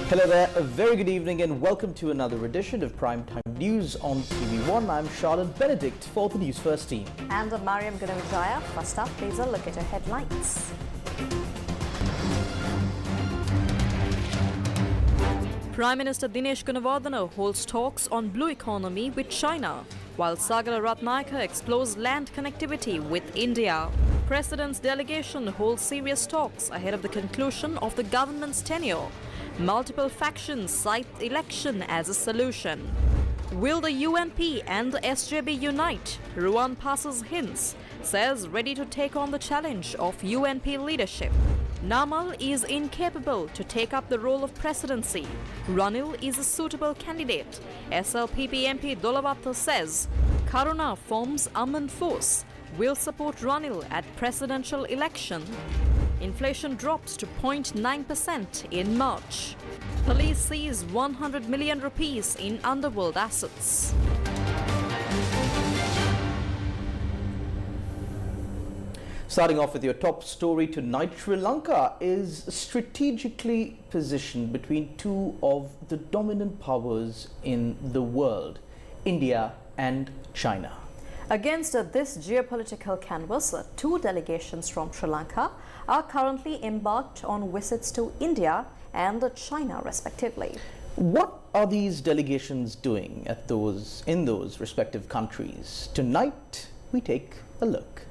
Hello there, a very good evening and welcome to another edition of Primetime News on TV1. I'm Charlotte Benedict for the Newsfirst team. And I'm Mariam Gunawajaya. First up, please a look at your headlines. Prime Minister Dinesh Gunawardena holds talks on blue economy with China, while Sagala Ratnayaka explores land connectivity with India. President's delegation holds serious talks ahead of the conclusion of the government's tenure. Multiple factions cite election as a solution. Will the UNP and the SJB unite? Ruwan passes hints, says ready to take on the challenge of UNP leadership. Namal is incapable to take up the role of presidency. Ranil is a suitable candidate. SLPP MP Dolawatha says Karuna forms Aman force. Will support Ranil at presidential election. Inflation drops to 0.9% in March. Police seize 100 million rupees in underworld assets. Starting off with your top story tonight, Sri Lanka is strategically positioned between two of the dominant powers in the world, India and China. Against this geopolitical canvas, two delegations from Sri Lanka are currently embarked on visits to India and China, respectively. What are these delegations doing in those respective countries? Tonight, we take a look.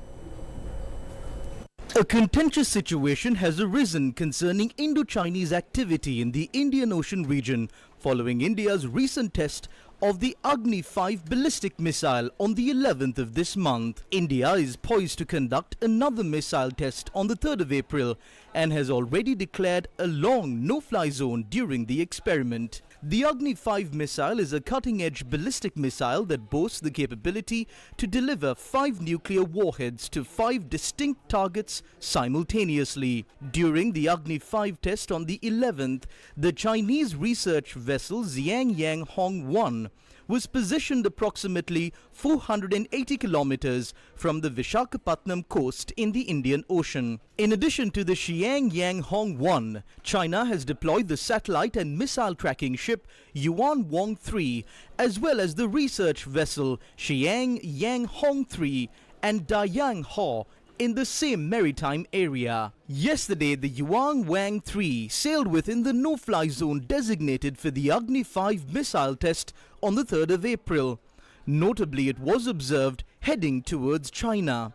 A contentious situation has arisen concerning Indo-Chinese activity in the Indian Ocean region following India's recent test of the Agni-5 ballistic missile on the 11th of this month. India is poised to conduct another missile test on the 3rd of April and has already declared a long no-fly zone during the experiment. The Agni-5 missile is a cutting-edge ballistic missile that boasts the capability to deliver 5 nuclear warheads to 5 distinct targets simultaneously. During the Agni-5 test on the 11th, the Chinese research vessel Xiangyang Hong-1 was positioned approximately 480 kilometers from the Vishakhapatnam coast in the Indian Ocean. In addition to the Xiangyang Hong-1, China has deployed the satellite and missile tracking ship Yuan Wang-3, as well as the research vessel Xiangyang Hong-3 and Dayang Ho in the same maritime area. Yesterday, the Yuan Wang-3 sailed within the no-fly zone designated for the Agni-5 missile test on the 3rd of April. Notably, it was observed heading towards China.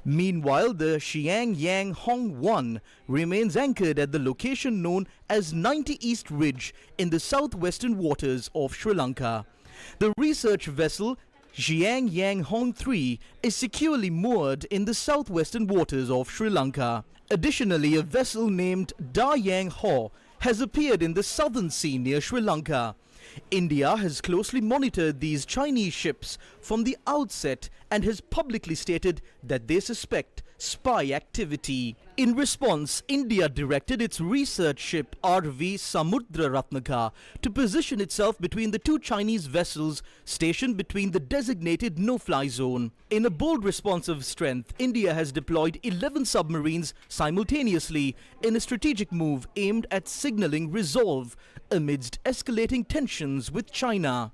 Meanwhile, the Xiangyang Hong-1 remains anchored at the location known as 90 East Ridge in the southwestern waters of Sri Lanka. The research vessel Xiangyang Hong-3 is securely moored in the southwestern waters of Sri Lanka. Additionally, a vessel named Dayang Ho has appeared in the southern sea near Sri Lanka. India has closely monitored these Chinese ships from the outset and has publicly stated that they suspect spy activity. In response, India directed its research ship RV Samudra Ratnaka to position itself between the two Chinese vessels stationed between the designated no-fly zone. In a bold response of strength, India has deployed 11 submarines simultaneously in a strategic move aimed at signaling resolve amidst escalating tensions with China.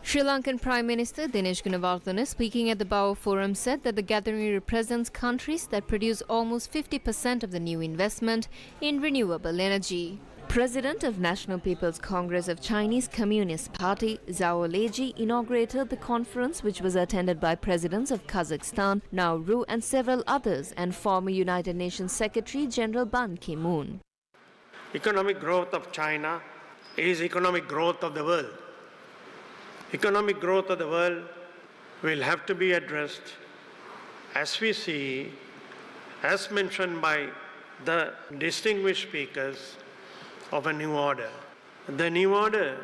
Sri Lankan Prime Minister Dinesh Gunawardena, speaking at the Bower Forum, said that the gathering represents countries that produce almost 50% of the new investment in renewable energy. President of National People's Congress of Chinese Communist Party, Zhao Leji, inaugurated the conference, which was attended by presidents of Kazakhstan, Nauru and several others, and former United Nations Secretary General Ban Ki-moon. Economic growth of China is economic growth of the world. Economic growth of the world will have to be addressed, as we see, as mentioned by the distinguished speakers, of a new order. The new order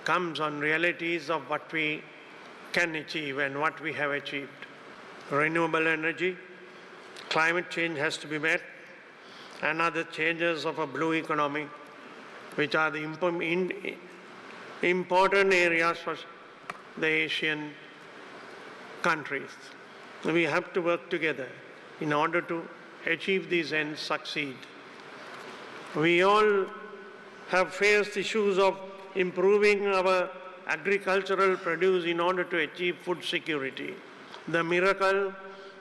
comes on realities of what we can achieve and what we have achieved. Renewable energy, climate change has to be met, and other changes of a blue economy, which are the important areas for the Asian countries. We have to work together in order to achieve these ends, succeed. We all have faced issues of improving our agricultural produce in order to achieve food security. The miracle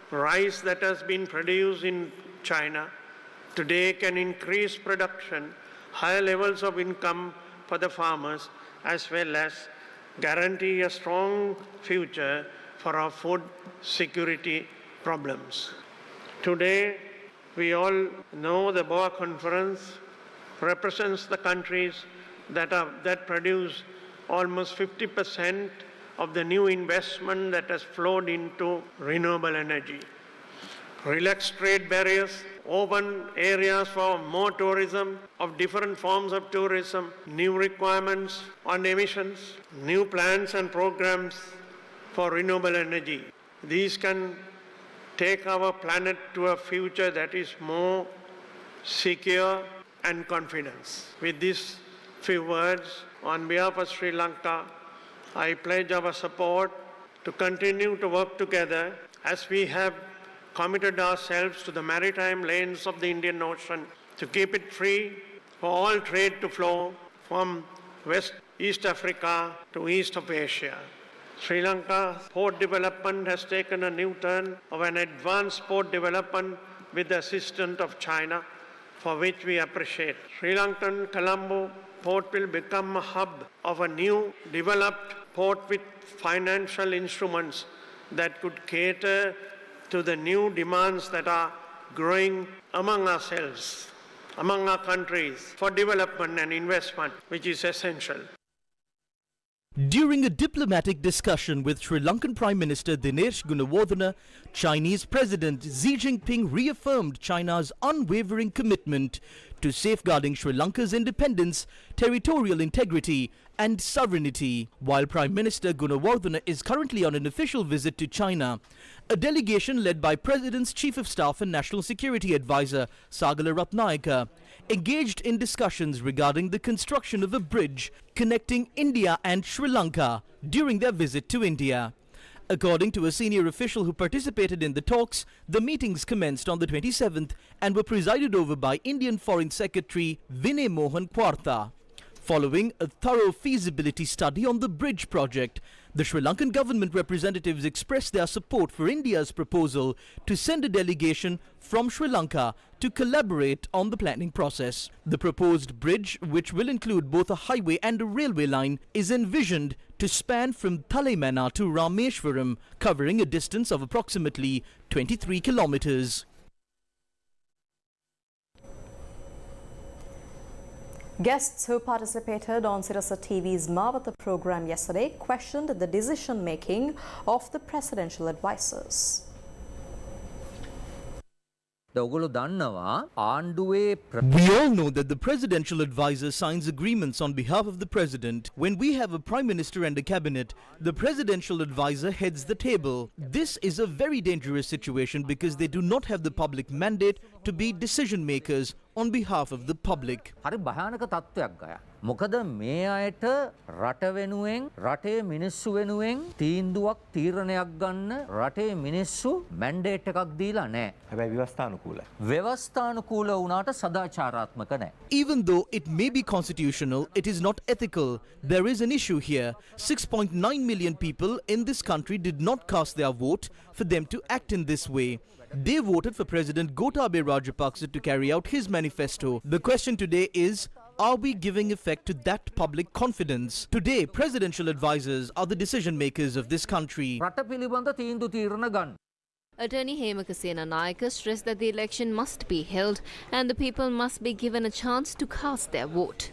rice that has been produced in China today can increase production, higher levels of income for the farmers, as well as guarantee a strong future for our food security problems. Today, we all know the Boa Conference represents the countries that produce almost 50% of the new investment that has flowed into renewable energy. Relaxed trade barriers, open areas for more tourism, of different forms of tourism, new requirements on emissions, new plans and programs for renewable energy. These can take our planet to a future that is more secure and confidence. With these few words, on behalf of Sri Lanka, I pledge our support to continue to work together as we have committed ourselves to the maritime lanes of the Indian Ocean to keep it free for all trade to flow from East Africa to east of Asia. Sri Lanka's port development has taken a new turn of an advanced port development with the assistance of China, for which we appreciate. Sri Lankan Colombo port will become a hub of a new developed port with financial instruments that could cater to the new demands that are growing among ourselves, among our countries, for development and investment, which is essential. During a diplomatic discussion with Sri Lankan Prime Minister Dinesh Gunawardena, Chinese President Xi Jinping reaffirmed China's unwavering commitment to safeguarding Sri Lanka's independence, territorial integrity and sovereignty. While Prime Minister Gunawardena is currently on an official visit to China, a delegation led by President's Chief of Staff and National Security Advisor Sagala Ratnayaka engaged in discussions regarding the construction of a bridge connecting India and Sri Lanka during their visit to India. According to a senior official who participated in the talks, the meetings commenced on the 27th and were presided over by Indian Foreign Secretary Vinay Mohan Kwarta. Following a thorough feasibility study on the bridge project, the Sri Lankan government representatives expressed their support for India's proposal to send a delegation from Sri Lanka to collaborate on the planning process. The proposed bridge, which will include both a highway and a railway line, is envisioned to span from Thalaimana to Rameshwaram, covering a distance of approximately 23 kilometers. Guests who participated on Sirasa TV's Mavata program yesterday questioned the decision-making of the presidential advisors. We all know that the presidential advisor signs agreements on behalf of the president. When we have a prime minister and a cabinet, the presidential advisor heads the table. This is a very dangerous situation because they do not have the public mandate to be decision makers on behalf of the public. මොකද මේ අයට රට වෙනුවෙන් රටේ මිනිස්සු වෙනුවෙන් තීන්දුවක් තීරණයක් ගන්න රටේ මිනිස්සු මැන්ඩේට් එකක් දීලා නැහැ. හැබැයි ව්‍යවස්ථානුකූලයි. ව්‍යවස්ථානුකූල වුණාට සදාචාරාත්මක නැහැ. Even though it may be constitutional, it is not ethical. There is an issue here. 6.9 million people in this country did not cast their vote for them to act in this way. They voted for President Gotabaya Rajapaksa to carry out his manifesto. The question today is, are we giving effect to that public confidence? Today, presidential advisors are the decision makers of this country. Attorney Hemakasena Nayaka stressed that the election must be held and the people must be given a chance to cast their vote.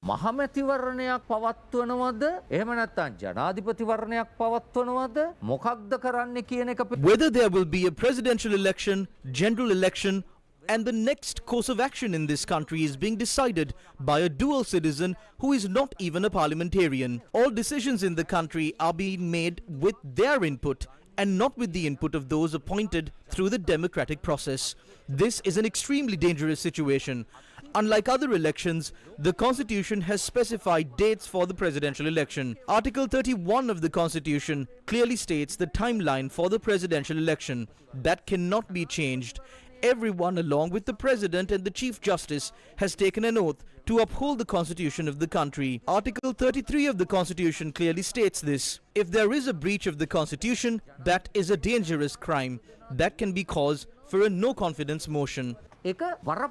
මහමැතිවරණයක් පවත්වනවද එහෙම නැත්නම් ජනාධිපතිවරණයක් පවත්වනවද මොකක්ද කරන්න කියන එක Whether there will be a presidential election, general election, and the next course of action in this country is being decided by a dual citizen who is not even a parliamentarian. All decisions in the country are being made with their input and not with the input of those appointed through the democratic process. This is an extremely dangerous situation. Unlike other elections, the Constitution has specified dates for the presidential election. Article 31 of the Constitution clearly states the timeline for the presidential election. That cannot be changed. everyone along with the President and the Chief Justice has taken an oath to uphold the Constitution of the country. Article 33 of the Constitution clearly states this. If there is a breach of the Constitution, that is a dangerous crime that can be cause for a no confidence motion. Former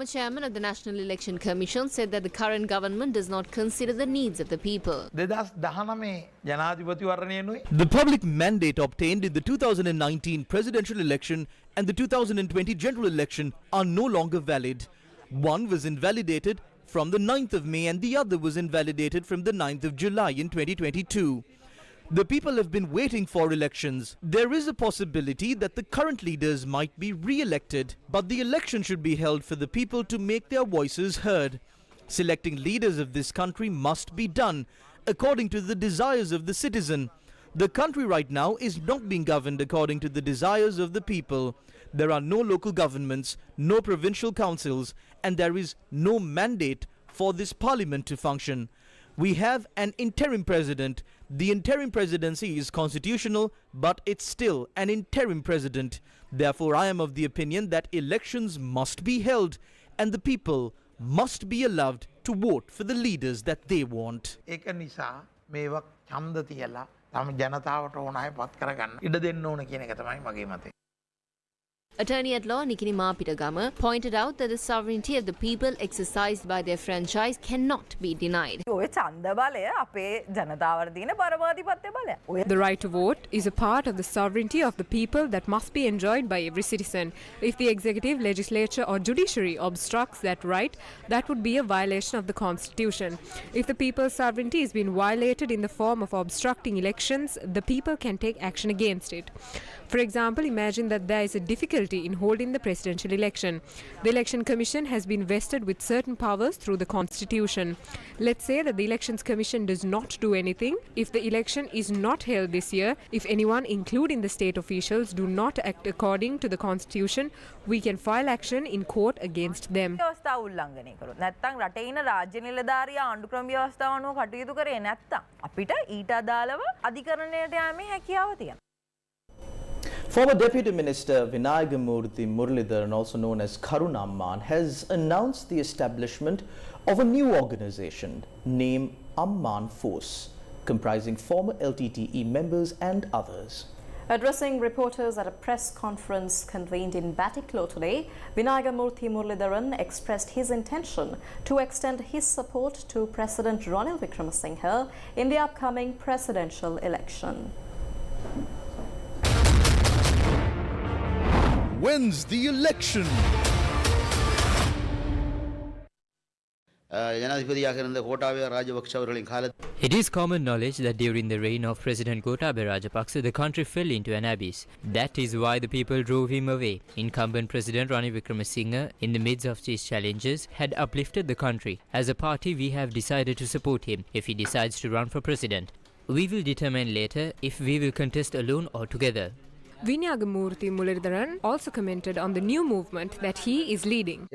chairman of the National Election Commission said that the current government does not consider the needs of the people. The public mandate obtained in the 2019 presidential election and the 2020 general election are no longer valid. One was invalidated from the 9th of May and the other was invalidated from the 9th of July in 2022. The people have been waiting for elections. There is a possibility that the current leaders might be re-elected, but the election should be held for the people to make their voices heard. Selecting leaders of this country must be done according to the desires of the citizen. The country right now is not being governed according to the desires of the people. There are no local governments, no provincial councils, and there is no mandate for this parliament to function. We have an interim president. The interim presidency is constitutional, but it's still an interim president. Therefore, I am of the opinion that elections must be held and the people must be allowed to vote for the leaders that they want. Attorney at law Nikini Mapitagama pointed out that the sovereignty of the people exercised by their franchise cannot be denied. The right to vote is a part of the sovereignty of the people that must be enjoyed by every citizen. If the executive, legislature or judiciary obstructs that right, that would be a violation of the constitution. If the people's sovereignty has been violated in the form of obstructing elections, the people can take action against it. For example, imagine that there is a difficulty in holding the presidential election. The Election Commission has been vested with certain powers through the Constitution. Let's say that the Elections Commission does not do anything. If the election is not held this year, if anyone, including the state officials, do not act according to the Constitution, we can file action in court against them. Former Deputy Minister Vinayagamurthy Muralidharan, also known as Karuna Amman, has announced the establishment of a new organization named Amman Force, comprising former LTTE members and others. Addressing reporters at a press conference convened in Batiklo today, Vinayagamurthy Muralidharan expressed his intention to extend his support to President Ranil Wickremesinghe in the upcoming presidential election. When's the election? It is common knowledge that during the reign of President Gotabaya Rajapaksa, the country fell into an abyss. That is why the people drove him away. Incumbent President Ranil Wickremesinghe, in the midst of these challenges, had uplifted the country. As a party, we have decided to support him if he decides to run for president. We will determine later if we will contest alone or together. Vinayagamurthy Muralidharan also commented on the new movement that he is leading.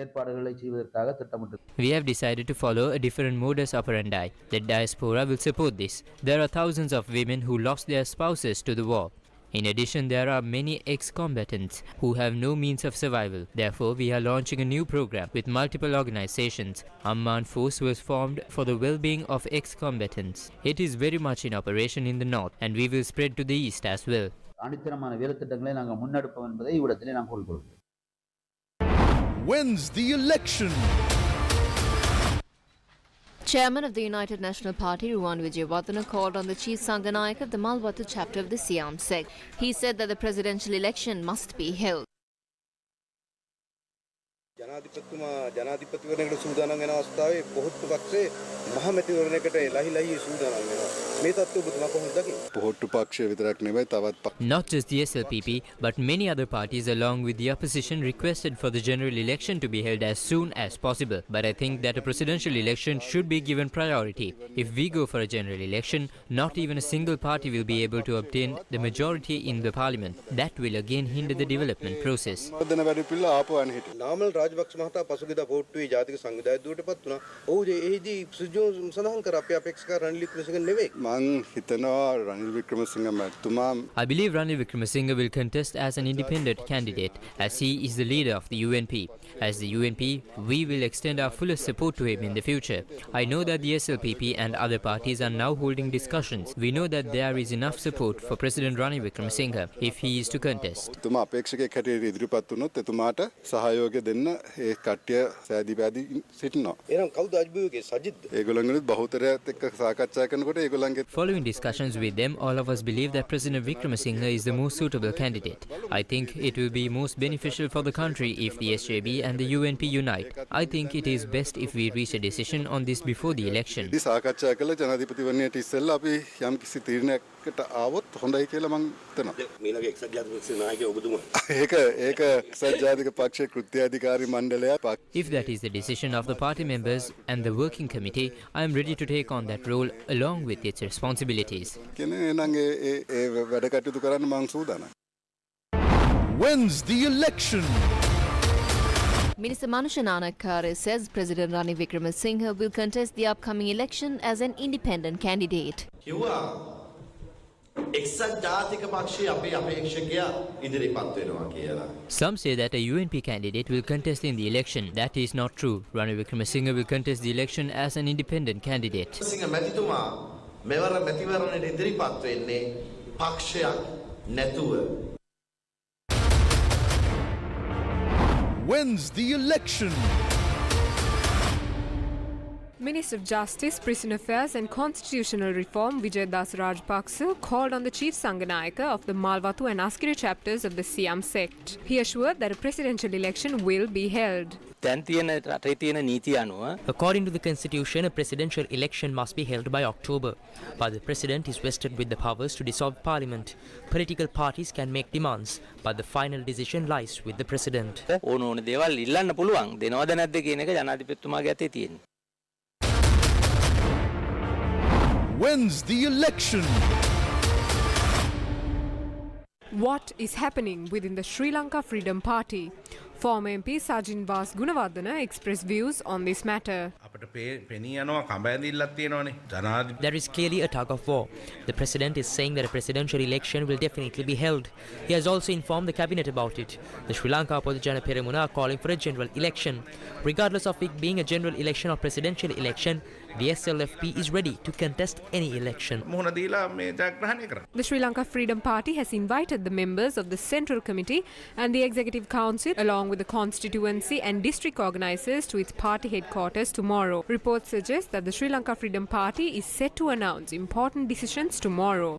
We have decided to follow a different modus operandi. The diaspora will support this. There are thousands of women who lost their spouses to the war. In addition, there are many ex-combatants who have no means of survival. Therefore, we are launching a new program with multiple organizations. Amman Force was formed for the well-being of ex-combatants. It is very much in operation in the north and we will spread to the east as well. When's the election? Chairman of the United National Party, Ruwan Wijewardena, called on the Chief Sanganayak of the Malwatu chapter of the Siam sect. He said that the presidential election must be held. Not just the SLPP, but many other parties along with the opposition requested for the general election to be held as soon as possible. But I think that a presidential election should be given priority. If we go for a general election, not even a single party will be able to obtain the majority in the parliament. That will again hinder the development process. Namal Rajapaksa මහතා පසුගියදා පොට්ටුවේ ජාතික සංවිධායක දුවට පත් වුණා. ඔහු එහිදී සුජෝන් සඳහන් කර අපේ අපේක්ෂක රනිල් වික්‍රමසිංහ නෙවෙයි. මං හිතනවා Ranil Wickremesinghe මහතුමා I believe Ranil Wickremesinghe will contest as an independent candidate, as he is the leader of the UNP. As the UNP, we will extend our fullest support to him in the future. I know that the SLPP and other parties are now holding discussions. We know that there is enough support for President Ranil Wickremesinghe if he is to contest. එතුමා අපේක්ෂකයෙක් හැටියට ඉදිරිපත් වුණොත් එතුමාට සහයෝගය දෙන්න ඒ කට්ටිය සෑදී පැදී සිටිනවා. එහෙනම් කවුද අජිබුගේ සජිත්ද? ඒගොල්ලන්ගෙනුත් බහුතරයත් එක්ක සාකච්ඡා කරනකොට ඒගොල්ලන්ගේ Following discussions with them, all of us believe that President Wickremesinghe is the most suitable candidate. I think it will be most beneficial for the country if the SJB and the UNP unite. I think it is best if we reach a decision on this before the election. ඉතින් සාකච්ඡා කළ ජනාධිපතිවරණයට ඉස්සෙල්ලා අපි යම් කිසි තීරණයකට ආවොත් හොඳයි කියලා මම හිතනවා. මේලගේ එක්සත් ජාතික පක්ෂයේ නායකයා ඔබතුමා. ඒක එක්සත් ජාතික පක්ෂයේ කෘත්‍යාධිකාරී මණ්ඩලය. If that is the decision of the party members and the working committee, I am ready to take on that role along with its responsibilities. කියන්නේ එහෙනම් ඒ වැඩ කටයුතු කරන්න මම සූදානම්. Wins the election. Minister Manusha Nanakkara says President Ranil Wickremesinghe will contest the upcoming election as an independent candidate. Some say that a UNP candidate will contest in the election. That is not true. Ranil Wickremesinghe will contest the election as an independent candidate. Wins the election. Minister of Justice, Prison Affairs and Constitutional Reform Vijay Das Rajapaksa called on the Chief Sanganayaka of the Malwatu and Askira chapters of the Siam sect. He assured that a presidential election will be held. According to the constitution, a presidential election must be held by October. But the president is vested with the powers to dissolve parliament. Political parties can make demands, but the final decision lies with the president. Wins the election. What is happening within the Sri Lanka Freedom Party? Former MP Sajin Vas Gunawardena expressed views on this matter. There is clearly a tug of war. The president is saying that a presidential election will definitely be held. He has also informed the cabinet about it. The Sri Lanka Podujana Peramuna are calling for a general election. Regardless of it being a general election or presidential election, the SLFP is ready to contest any election. The Sri Lanka Freedom Party has invited the members of the Central Committee and the Executive Council along with the constituency and district organisers to its party headquarters tomorrow. Reports suggest that the Sri Lanka Freedom Party is set to announce important decisions tomorrow.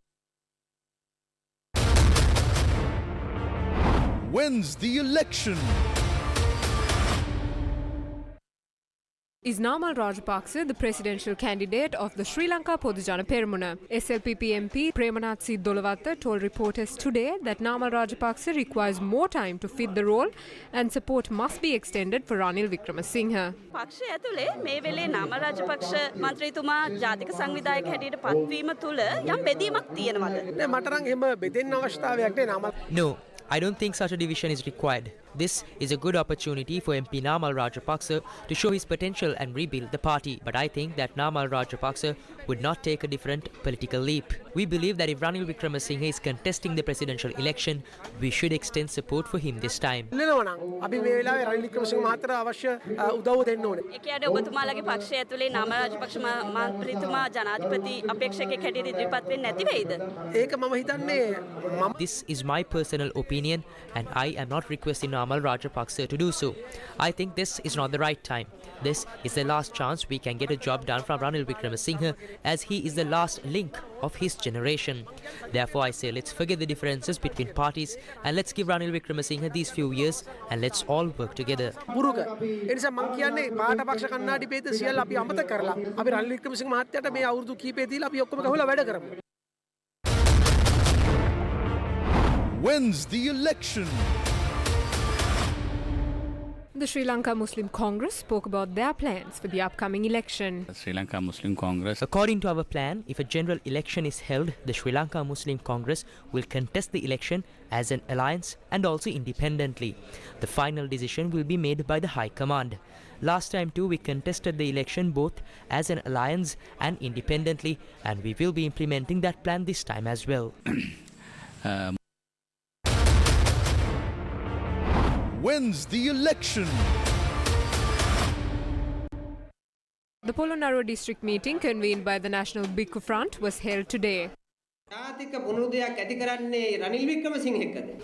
Wins the election. Is Namal Rajapaksa the presidential candidate of the Sri Lanka Podujana Peramuna? SLPP MP Premanath Siddolavatta told reporters today that Namal Rajapaksa requires more time to fit the role and support must be extended for Ranil Wickremesinghe. පක්ෂය ඇතුලේ මේ වෙලේ නාම රාජපක්ෂ මන්ත්‍රීතුමා ජාතික සංවිධායක හැටියට පත්වීම තුළ යම් බෙදීමක් තියෙනවද? මට නම් එහෙම බෙදෙන්න අවශ්‍යතාවයක් නෑ නාම. No, I don't think such a division is required. This is a good opportunity for MP Namal Rajapaksa to show his potential and rebuild the party. But I think that Namal Rajapaksa would not take a different political leap. We believe that if Ranil Wickremesinghe is contesting the presidential election, we should extend support for him this time. අපි මේ වෙලාවේ රනිල් වික්‍රමසිංහ මහත්තයාට අවශ්‍ය උදව්ව දෙන්න ඕනේ. ඒ කියන්නේ ඔබතුමාලගේ පක්ෂය ඇතුලේ නාම රාජපක්ෂ මන්ත්‍රීතුමා ජනාධිපති අපේක්ෂකයෙක් හැටියට ඉදිරිපත් වෙන්නේ නැති වෙයිද? ඒක මම හිතන්නේ This is my personal opinion and I am not requesting Namal Rajapaksa to do so. I think this is not the right time. This is the last chance we can get a job done from Ranil Wickremesinghe, as he is the last link of his generation. Therefore I say let's forget the differences between parties and let's give Ranil Wickremesinghe these few years and let's all work together. පුරුක ඒ නිසා මම කියන්නේ පාට පක්ෂ කන්නාඩි පෙත සියල්ල අපි අමතක කරලා අපි රනිල් වික්‍රමසිංහ මහත්තයාට මේ අවුරුදු කීපේ දීලා අපි ඔක්කොම ගහලා වැඩ කරමු. Wins the election. The Sri Lanka Muslim Congress spoke about their plans for the upcoming election. Sri Lanka Muslim Congress. According to our plan, if a general election is held, the Sri Lanka Muslim Congress will contest the election as an alliance and also independently. The final decision will be made by the High Command. Last time too, we contested the election both as an alliance and independently, and we will be implementing that plan this time as well. When's the election? The Polonnaruwa district meeting convened by the National Bhikkhu Front was held today.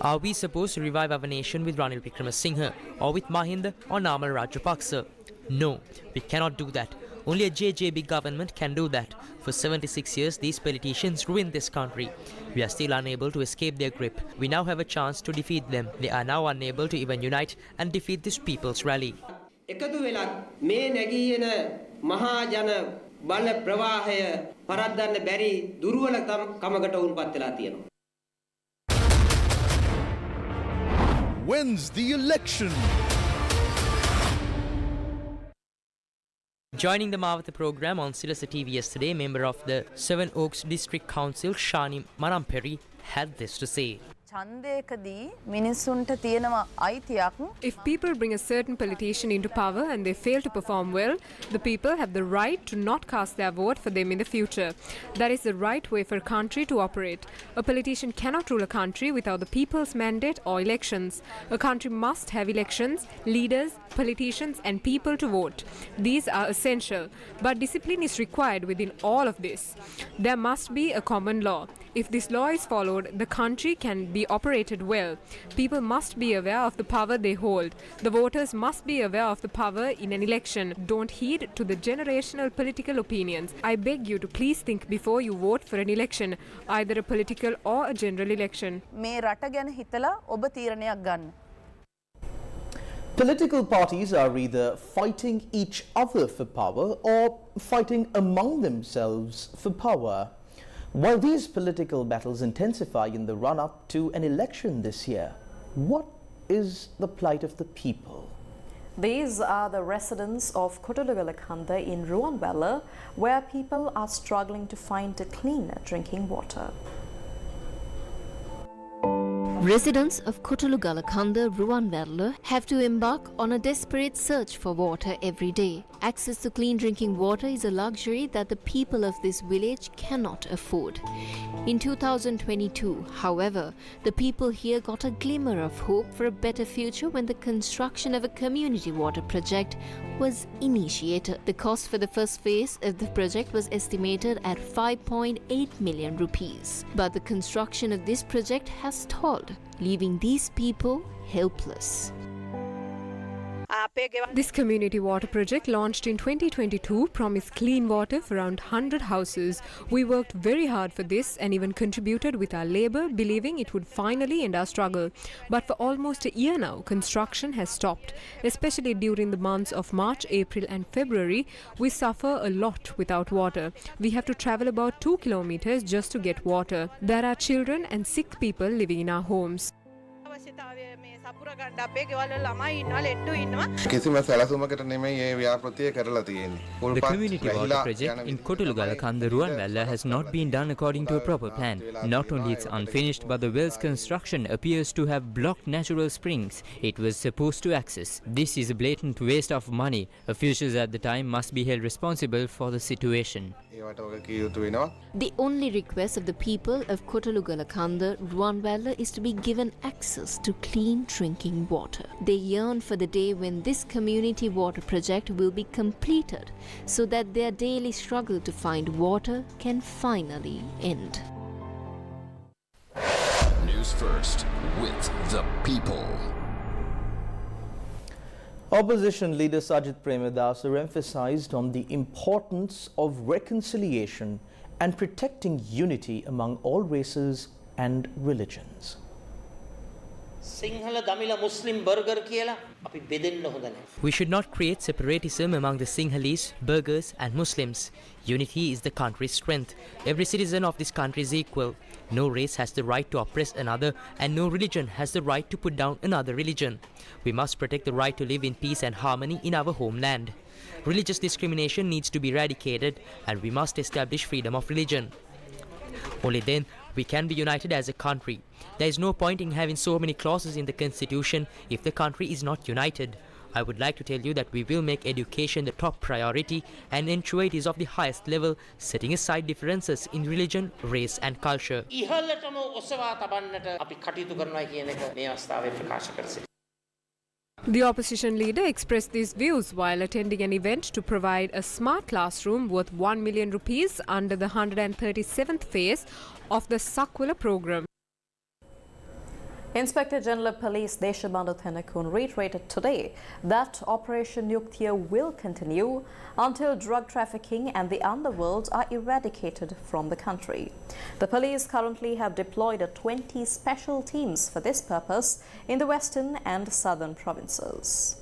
Are we supposed to revive our nation with Ranil Wickremesinghe or with Mahinda or Namal Rajapaksa? No, we cannot do that. Only a JJB government can do that. For 76 years, these politicians ruined this country. We are still unable to escape their grip. We now have a chance to defeat them. They are now unable to even unite and defeat this people's rally. When's the election? Joining the Mawatha program on Sirasa TV yesterday, member of the Seven Oaks District Council, Shani Manamperi, had this to say. If people bring a certain politician into power and they fail to perform well, the people have the right to not cast their vote for them in the future. That is the right way for a country to operate. A politician cannot rule a country without the people's mandate or elections. A country must have elections, leaders, politicians and people to vote. These are essential, but discipline is required within all of this. There must be a common law. If this law is followed, the country can be operated well. People must be aware of the power they hold. The voters must be aware of the power in an election. Don't heed to the generational political opinions. I beg you to please think before you vote for an election, either a political or a general election. Political parties are either fighting each other for power or fighting among themselves for power. While these political battles intensify in the run-up to an election this year, what is the plight of the people? These are the residents of Kotulugalakanda in Ruanvela, where people are struggling to find clean drinking water. Residents of Kotulugalakanda, Ruanvela, have to embark on a desperate search for water every day. Access to clean drinking water is a luxury that the people of this village cannot afford. In 2022, however, the people here got a glimmer of hope for a better future when the construction of a community water project was initiated. The cost for the first phase of the project was estimated at 5.8 million rupees. But the construction of this project has stalled, leaving these people helpless. This community water project launched in 2022 promised clean water for around 100 houses. We worked very hard for this and even contributed with our labor, believing it would finally end our struggle. But for almost a year now, construction has stopped. Especially during the months of March, April and February, we suffer a lot without water. We have to travel about 2 kilometers just to get water. There are children and sick people living in our homes. The community water project in Kotulugalakanda, Ruanvela has not been done according to a proper plan. Not only it's unfinished, but the well's construction appears to have blocked natural springs it was supposed to access. This is a blatant waste of money. Officials at the time must be held responsible for the situation. The only request of the people of Kotulugalakanda, Ruanvela is to be given access to clean drinking water. They yearn for the day when this community water project will be completed so that their daily struggle to find water can finally end. News First with the people. Opposition leader Sajid Premadasa emphasized on the importance of reconciliation and protecting unity among all races and religions. Sinhala දමිළ මුස්ලිම් burger කියලා අපි බෙදෙන්න හොඳ නැහැ. We should not create separatism among the Sinhalese, Burghers and Muslims. Unity is the country's strength. Every citizen of this country is equal. No race has the right to oppress another, and no religion has the right to put down another religion. We must protect the right to live in peace and harmony in our homeland. Religious discrimination needs to be eradicated, and we must establish freedom of religion. Only then we can be united as a country. There is no point in having so many clauses in the constitution if the country is not united. I would like to tell you that we will make education the top priority and ensure it is of the highest level, setting aside differences in religion, race and culture. ඉහළටම ඔසවා තබන්නට අපි කටයුතු කරනවා කියන එක මේ අවස්ථාවේ ප්‍රකාශ කරසි. The opposition leader expressed these views while attending an event to provide a smart classroom worth 1 million rupees under the 137th phase of the Sakwala program. Inspector General of Police Deshabandhu Thenakun reiterated today that Operation Yuktiya will continue until drug trafficking and the underworld are eradicated from the country. The police currently have deployed 20 special teams for this purpose in the western and southern provinces.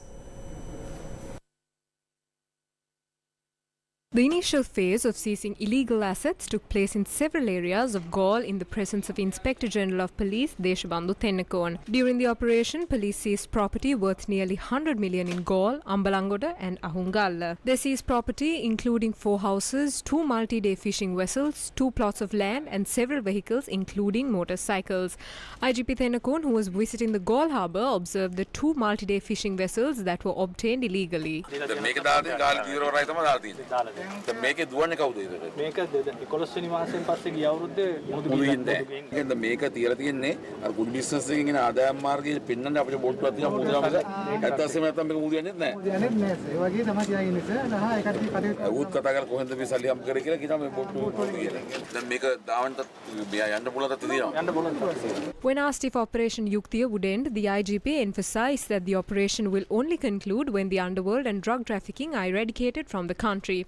The initial phase of seizing illegal assets took place in several areas of Galle in the presence of Inspector General of Police Deshabandhu Thenakun. During the operation, police seized property worth nearly 100 million in Galle, Ambalangoda and Ahungalla. They seized property including 4 houses, 2 multi-day fishing vessels, 2 plots of land and several vehicles including motorcycles. IGP Thenakun, who was visiting the Galle harbour, observed the 2 multi-day fishing vessels that were obtained illegally. මේකේ දුවන්නේ කවුද ඒකට? මේක 11 වෙනි මාසෙන් පස්සේ ගිය අවුරුද්දේ මුදු බිල්ලක් ඒකෙන්ද මේක තියලා තියෙන්නේ අර කුඩු බිස්නස් එකකින් එන ආදායම් මාර්ගයේ පෙන්නන්නේ අපිට බෝට්ටුවක් තියෙනවා මුදු ගාමක 70 නැත්තම් මේක මුදු යන්නේ නැහැ. මුදු යන්නේ නැහැ. ඒ වගේ තමයි තියාගෙන ඉන්නේ. නහ ඒකට කටයුතු උත් කතා කරලා කොහෙන්ද මේ සල්ලි හම්බ කරේ කියලා කියනවා මේ බෝට්ටුව කියලා. දැන් මේක දාවන්නත් මෙයා යන්න පුළුවන් තත්ත්වෙ තියෙනවා. යන්න පුළුවන්. When asked if Operation Yuktiya would end, the IGP emphasized that the operation will only conclude when the underworld and drug trafficking are eradicated from the country.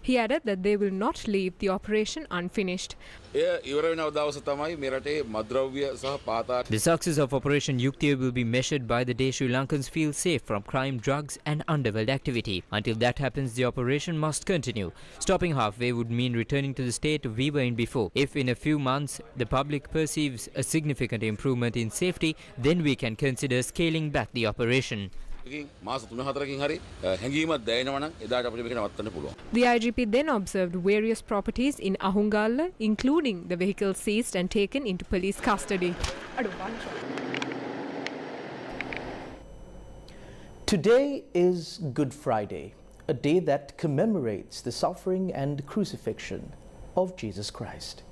He added that they will not leave the operation unfinished. The success of Operation Yuktiya will be measured by the day Sri Lankans feel safe from crime, drugs and underworld activity. Until that happens, the operation must continue. Stopping halfway would mean returning to the state we were in before. If in a few months the public perceives a significant improvement in safety, then we can consider scaling back the operation. The IGP then observed various properties in Ahungalla, including the vehicles seized and taken into police custody. Today is Good Friday, a day that commemorates the suffering and crucifixion of Jesus Christ.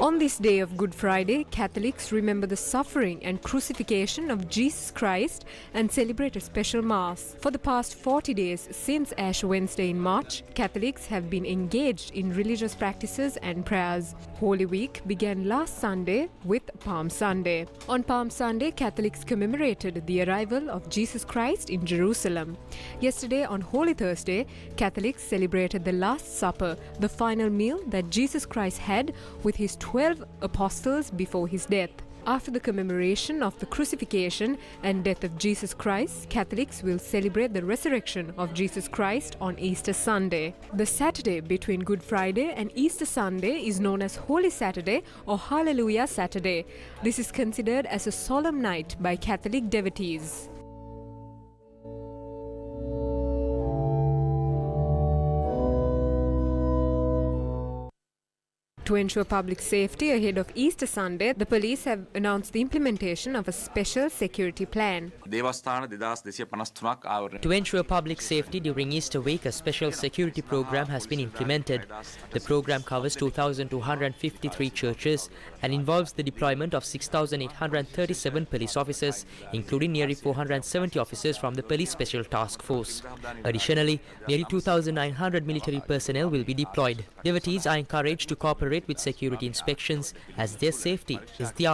On this day of Good Friday, Catholics remember the suffering and crucifixion of Jesus Christ and celebrate a special Mass. For the past 40 days since Ash Wednesday in March, Catholics have been engaged in religious practices and prayers. Holy Week began last Sunday with Palm Sunday. On Palm Sunday, Catholics commemorated the arrival of Jesus Christ in Jerusalem. Yesterday, on Holy Thursday, Catholics celebrated the Last Supper, the final meal that Jesus Christ had with his 12 apostles before his death. After the commemoration of the crucifixion and death of Jesus Christ, Catholics will celebrate the resurrection of Jesus Christ on Easter Sunday. The Saturday between Good Friday and Easter Sunday is known as Holy Saturday or Hallelujah Saturday. This is considered as a solemn night by Catholic devotees. To ensure public safety ahead of Easter Sunday, the police have announced the implementation of a special security plan. To ensure public safety during Easter week, a special security program has been implemented. The program covers 2,253 churches and involves the deployment of 6,837 police officers, including nearly 470 officers from the Police Special Task Force. Additionally, nearly 2,900 military personnel will be deployed. Devotees are encouraged to cooperate with security inspections as their safety is the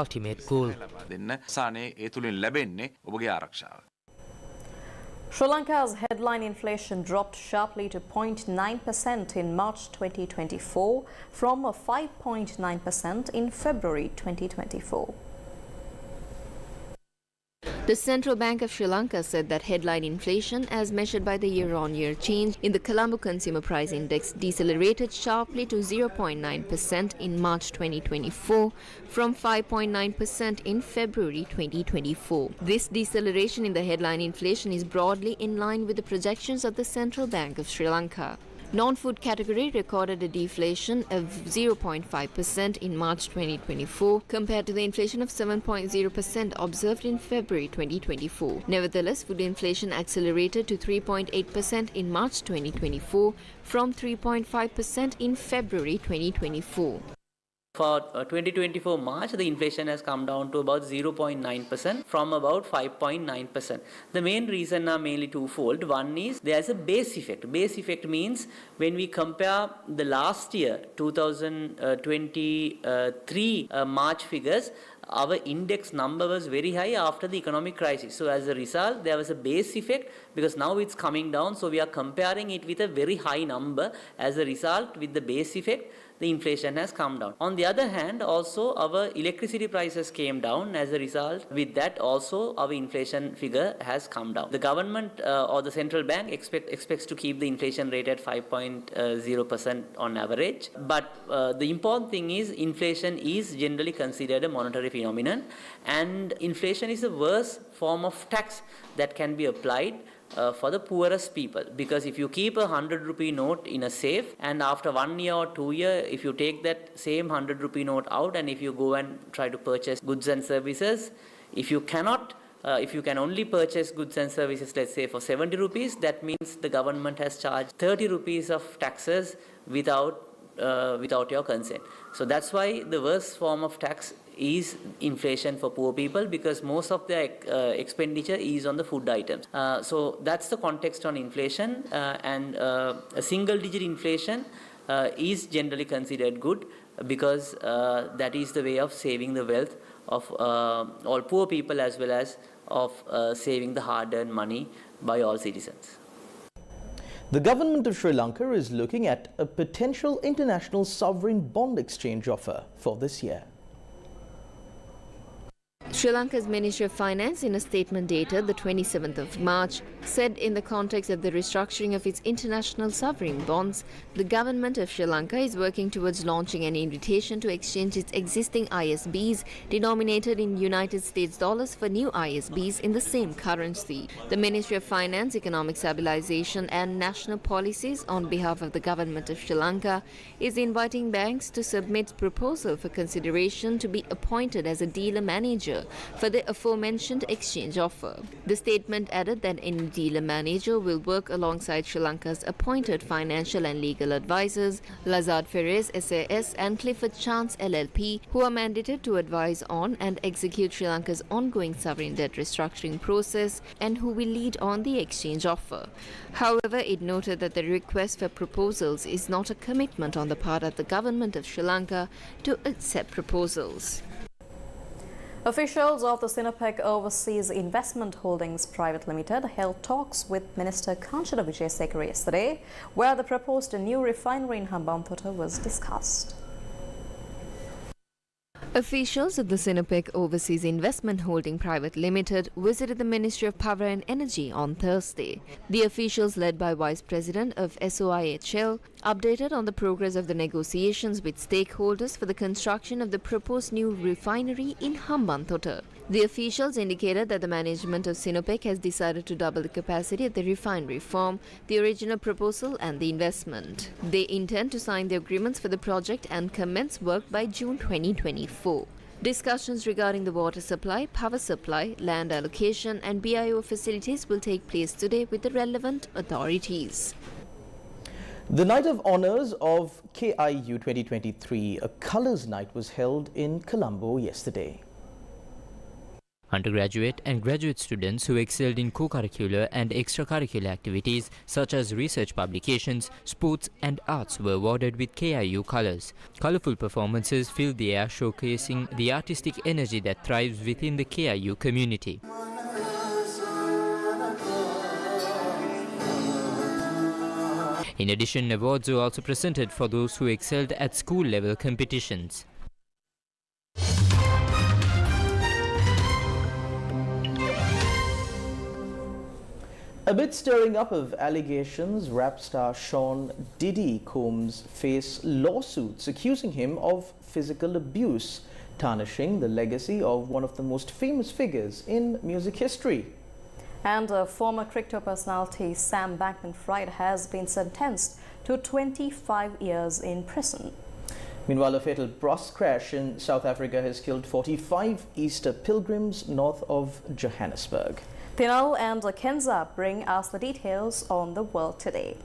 Sri Lanka's headline inflation dropped sharply to 0.9% in March 2024 from 5.9% in February 2024. The Central Bank of Sri Lanka said that headline inflation, as measured by the year-on-year change in the Colombo Consumer Price Index, decelerated sharply to 0.9% in March 2024 from 5.9% in February 2024. This deceleration in the headline inflation is broadly in line with the projections of the Central Bank of Sri Lanka. Non-food category recorded a deflation of 0.5% in March 2024 compared to the inflation of 7.0% observed in February 2024. Nevertheless, food inflation accelerated to 3.8% in March 2024 from 3.5% in February 2024. For 2024 March, the inflation has come down to about 0.9% from about 5.9%. The main reason are mainly twofold. One is there's a base effect. Base effect means when we compare the last year, 2023 March figures, our index number was very high after the economic crisis. So as a result, there was a base effect because now it's coming down. So we are comparing it with a very high number. As a result, with the base effect, the inflation has come down. On the other hand, also our electricity prices came down. As a result, with that also our inflation figure has come down. The government or the central bank expects to keep the inflation rate at 5.0% on average. But the important thing is inflation is generally considered a monetary phenomenon, and inflation is the worst form of tax that can be applied for the poorest people, because if you keep a 100 rupee note in a safe and after 1 year or 2 years, if you take that same 100 rupee note out and if you go and try to purchase goods and services, if you can only purchase goods and services, let's say for 70 rupees, that means the government has charged 30 rupees of taxes without your consent. So that's why the worst form of tax is inflation for poor people, because most of their expenditure is on the food items. So that's the context on inflation, and a single digit inflation is generally considered good, because that is the way of saving the wealth of all poor people as well as of saving the hard-earned money by all citizens. The government of Sri Lanka is looking at a potential international sovereign bond exchange offer for this year. Sri Lanka's Ministry of Finance, in a statement dated the 27th of March, said in the context of the restructuring of its international sovereign bonds, the government of Sri Lanka is working towards launching an invitation to exchange its existing ISBs denominated in United States dollars for new ISBs in the same currency. The Ministry of Finance, Economic Stabilization and National Policies, on behalf of the government of Sri Lanka, is inviting banks to submit proposal for consideration to be appointed as a dealer manager for the aforementioned exchange offer. The statement added that any dealer manager will work alongside Sri Lanka's appointed financial and legal advisors, Lazard Ferres SAS and Clifford Chance LLP, who are mandated to advise on and execute Sri Lanka's ongoing sovereign debt restructuring process, and who will lead on the exchange offer. However, it noted that the request for proposals is not a commitment on the part of the government of Sri Lanka to accept proposals. Officials of the Sinopec Overseas Investment Holdings Private Limited held talks with Minister Kanchana Wijesekara yesterday, where the proposed new refinery in Hambantota was discussed. Officials of the Sinopec Overseas Investment Holding Private Limited visited the Ministry of Power and Energy on Thursday. The officials, led by Vice President of SOIHL, updated on the progress of the negotiations with stakeholders for the construction of the proposed new refinery in Hambantota. The officials indicated that the management of Sinopec has decided to double the capacity of the refinery from the original proposal and the investment. They intend to sign the agreements for the project and commence work by June 2024. Discussions regarding the water supply, power supply, land allocation and BIO facilities will take place today with the relevant authorities. The Night of Honours of KIU 2023, a colours night, was held in Colombo yesterday. Undergraduate and graduate students who excelled in co-curricular and extracurricular activities such as research publications, sports and arts were awarded with KIU colours. Colourful performances filled the air, showcasing the artistic energy that thrives within the KIU community. In addition, awards were also presented for those who excelled at school-level competitions. Amid stirring up of allegations, rap star Sean Diddy Combs face lawsuits accusing him of physical abuse, tarnishing the legacy of one of the most famous figures in music history. And former crypto personality Sam Bankman-Fried has been sentenced to 25 years in prison. Meanwhile, a fatal bus crash in South Africa has killed 45 Easter pilgrims north of Johannesburg. Tinal and Kenza bring us the details on the world today.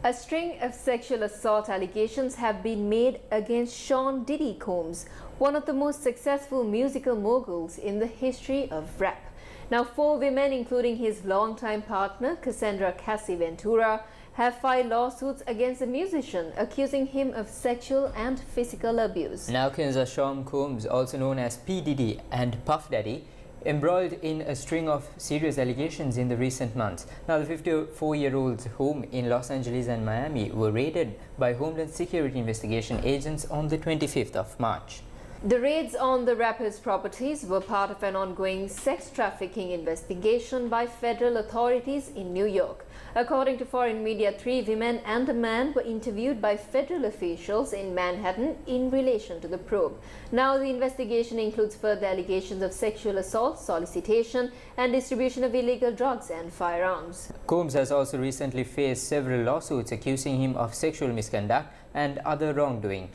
A string of sexual assault allegations have been made against Sean Diddy Combs, one of the most successful musical moguls in the history of rap. Now, 4 women, including his longtime partner, Cassandra Cassie Ventura, have filed lawsuits against the musician, accusing him of sexual and physical abuse. Now, Kenza, Sean Combs, also known as P. Diddy and Puff Daddy, embroiled in a string of serious allegations in the recent months. Now, the 54-year-old's home in Los Angeles and Miami were raided by Homeland Security investigation agents on the 25th of March. The raids on the rapper's properties were part of an ongoing sex trafficking investigation by federal authorities in New York. According to foreign media, 3 women and a man were interviewed by federal officials in Manhattan in relation to the probe. Now, the investigation includes further allegations of sexual assault, solicitation, and distribution of illegal drugs and firearms. Combs has also recently faced several lawsuits accusing him of sexual misconduct and other wrongdoing.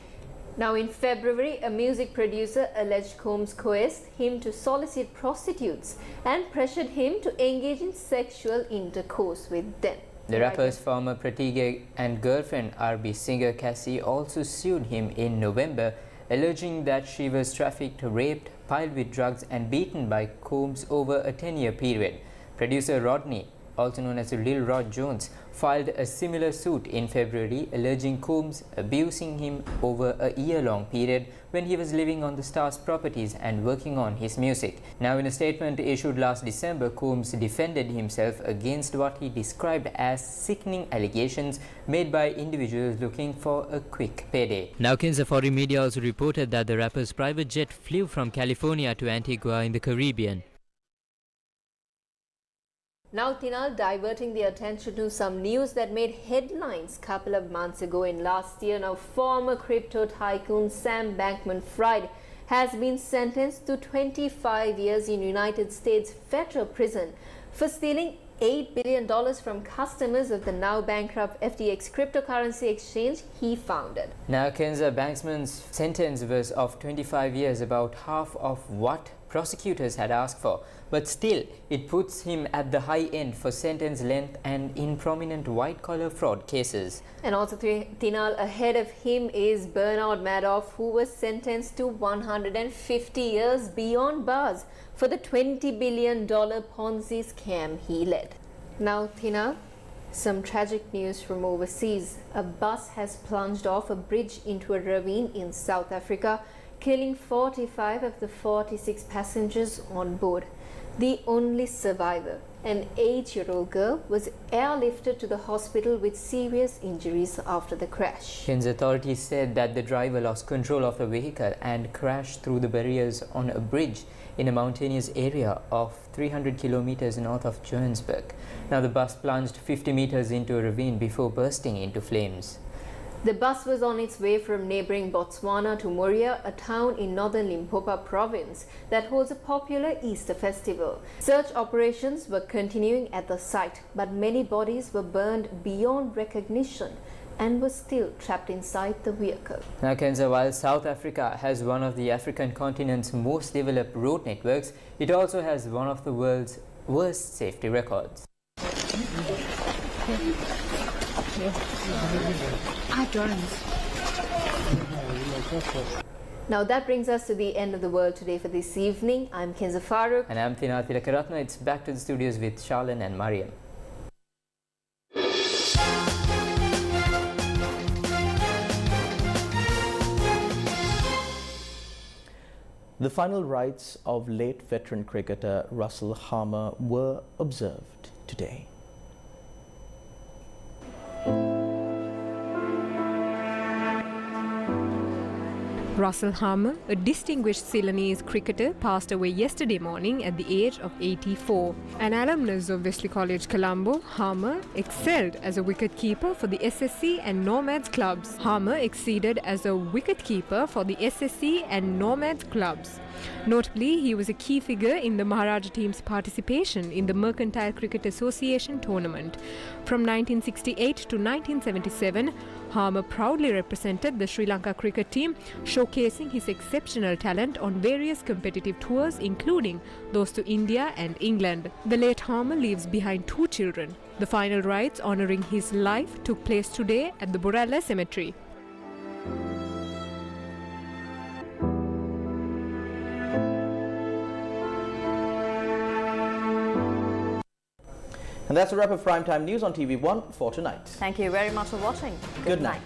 Now, in February, a music producer alleged Combs coerced him to solicit prostitutes and pressured him to engage in sexual intercourse with them. The rapper's former protege and girlfriend, R&B singer Cassie, also sued him in November, alleging that she was trafficked, raped, piled with drugs and beaten by Combs over a 10-year period. Producer Rodney, also known as Lil Rod Jones, filed a similar suit in February, alleging Combs abusing him over a year-long period when he was living on the star's properties and working on his music. Now, in a statement issued last December, Combs defended himself against what he described as sickening allegations made by individuals looking for a quick payday. Now, Kenza, foreign media also reported that the rapper's private jet flew from California to Antigua in the Caribbean. Now, Tinal, diverting the attention to some news that made headlines a couple of months ago in last year. Now, former crypto tycoon Sam Bankman-Fried has been sentenced to 25 years in United States federal prison for stealing $8 billion from customers of the now bankrupt FTX cryptocurrency exchange he founded. Now, Kenza, Bankman's sentence was of 25 years, about half of what prosecutors had asked for, but still it puts him at the high end for sentence length and in prominent white-collar fraud cases. And also, Tinal, ahead of him is Bernard Madoff, who was sentenced to 150 years beyond bars for the $20 billion Ponzi scam he led. Now, Tinal, some tragic news from overseas. A bus has plunged off a bridge into a ravine in South Africa, killing 45 of the 46 passengers on board. The only survivor, an 8-year-old girl, was airlifted to the hospital with serious injuries after the crash. Ken's authorities said that the driver lost control of the vehicle and crashed through the barriers on a bridge in a mountainous area of 300 kilometers north of Johannesburg. Now, the bus plunged 50 meters into a ravine before bursting into flames. The bus was on its way from neighboring Botswana to Moria, a town in northern Limpopo province that holds a popular Easter festival. Search operations were continuing at the site, but many bodies were burned beyond recognition and were still trapped inside the vehicle. Now, Kenza, while South Africa has one of the African continent's most developed road networks, it also has one of the world's worst safety records. Now that brings us to the end of the world today for this evening. I'm Kenza Farooq. And I'm Tina Tilakaratna. It's back to the studios with Charlene and Mariam. The final rites of late veteran cricketer Russell Harmer were observed today. Russell Harmer, a distinguished Ceylonese cricketer, passed away yesterday morning at the age of 84. An alumnus of Wesley College, Colombo, Harmer excelled as a wicket-keeper for the SSC and Nomads clubs. Harmer exceeded as a wicket-keeper for the SSC and Nomads clubs. Notably, he was a key figure in the Maharaja team's participation in the Mercantile Cricket Association tournament. From 1968 to 1977, Harmer proudly represented the Sri Lanka cricket team, showcasing his exceptional talent on various competitive tours, including those to India and England. The late Harmer leaves behind 2 children. The final rites honouring his life took place today at the Boralla Cemetery. And that's a wrap of Primetime News on TV1 for tonight. Thank you very much for watching. Good night.